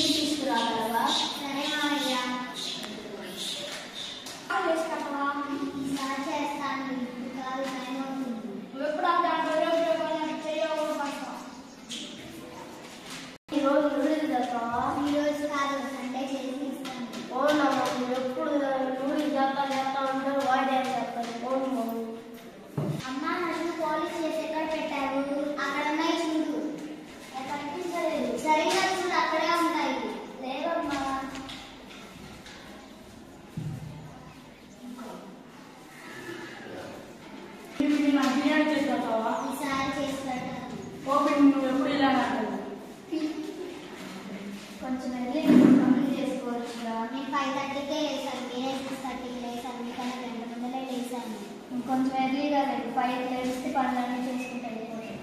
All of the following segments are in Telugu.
తీసుకురాగలవా? సరే మావయ్య. ఈసారి చేస్తాను. నువ్వు ఈరోజు నూడిల్స్ చేస్తావా? ఈరోజు కాదు, సండే చేసి ఇస్తాను. అవునమ్మా, నువ్వు ఎప్పుడు నూడిల్స్ చేస్తా ఉంటే వాడే చేస్తాను. అవును అమ్మ, నన్ను పాలిష్ చేసి ఎక్కడ పెట్టారు? అక్కడ ఉన్నాయి చూడు. కనిపించలేదు. సరిగ్గా చూడు, అక్కడే ఉంటాయి. లేవమ్మా. ఈసారి చేసి పెట్టాను. నువ్వు ఎప్పుడు ఇలా కొంచెం వెళ్ళి కంప్లీట్ చేసుకోవచ్చుగా. నేను 5:30కే లేసాను. మీరే 6:30కి లేసాను. మీకన్నా 2 ముందరే లేసాను. కొంచెం ఎర్లీగా లేదు. 5కి లేస్తే పనులన్నీ చేసుకుంటా అయిపోతాయి.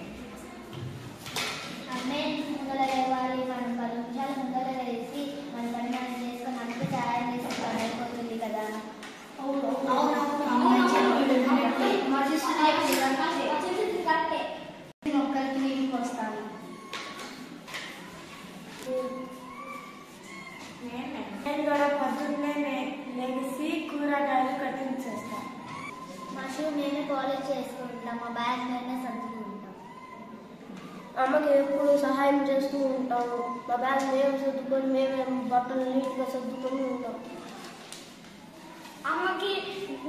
అమ్మే ముందర లేవాలి. మనం 10 నిమిషాలు ముందర లేసి మన పని మనం చేసుకొని అంతా తయారు చేసి పని అయిపోతుంది కదా. మొక్కలకి నీళ్ళు పోస్తాను. నేను కూడా పొద్దున్నే లెగిసి కూరగాయలు కటింగ్ చేస్తాను. మా షూ నేనే కాలేజ్ చేసుకుంటాం. మా బ్యాగ్ నేనే సర్దుకుంటాం. అమ్మకి ఎప్పుడు సహాయం చేస్తూ ఉంటాము. మా బ్యాగ్ మేము సర్దుకొని మేమే బట్టలు నీట్గా సర్దుకొని ఉంటాం. అమ్మకి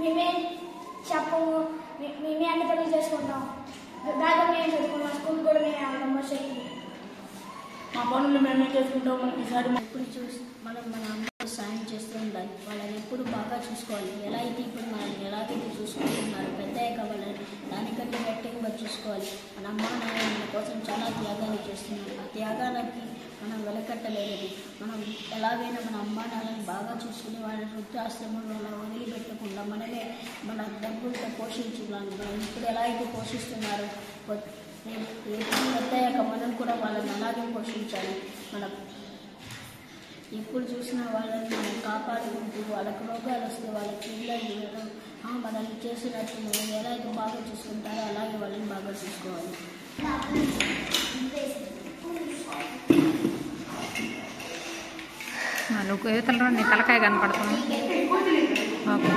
మేమే చెప్పము, మేమే అన్ని పనులు చేసుకుంటాం. బ్యాగ్ మేము చదువుకున్నాం. స్కూల్ కూడా మేమే ఉంటాం. మా పనులు మేమే చేసుకుంటాం. ఈసారి ఎప్పుడు చూసి మనం మన అమ్మకు సాయం చేస్తూ ఉండాలి. వాళ్ళని ఎప్పుడు బాగా చూసుకోవాలి. ఎలా అయితే ఇప్పుడు మనల్ని ఎలాగైతే చూసుకుంటున్నారు, పెద్దయ్యాక వాళ్ళని దానికంటే గట్టిగా చూసుకోవాలి. మన అమ్మ నాన్న మన కోసం చాలా త్యాగాలు చేస్తున్నారు. ఆ త్యాగాలకి మనం వెలకట్టలేదు. మనం ఎలాగైనా మన అమ్మ నాన్నని బాగా చూసుకుని వాళ్ళ వృద్ధాశ్రమంలో అలా వదిలిపెట్టకుండా మనమే మన డబ్బులతో పోషించాలి. మనం ఇప్పుడు ఎలా అయితే పోషిస్తున్నారో ఎప్పుడు పెద్దయ్యాక మనం కూడా వాళ్ళని అలాగే పోషించాలి. మనం ఎప్పుడు చూసినా వాళ్ళని మనం కాపాడుకుంటూ వాళ్ళకి రోగాలు వస్తే వాళ్ళకి ఇళ్ళని ఇవ్వడం, మనల్ని చేసినట్టు మనం ఎలా అయితే బాగా చూసుకుంటారో అలాగే వాళ్ళని బాగా చూసుకోవాలి. నువ్వు నీ తలకాయ కనపడుతుంది. ఓకే.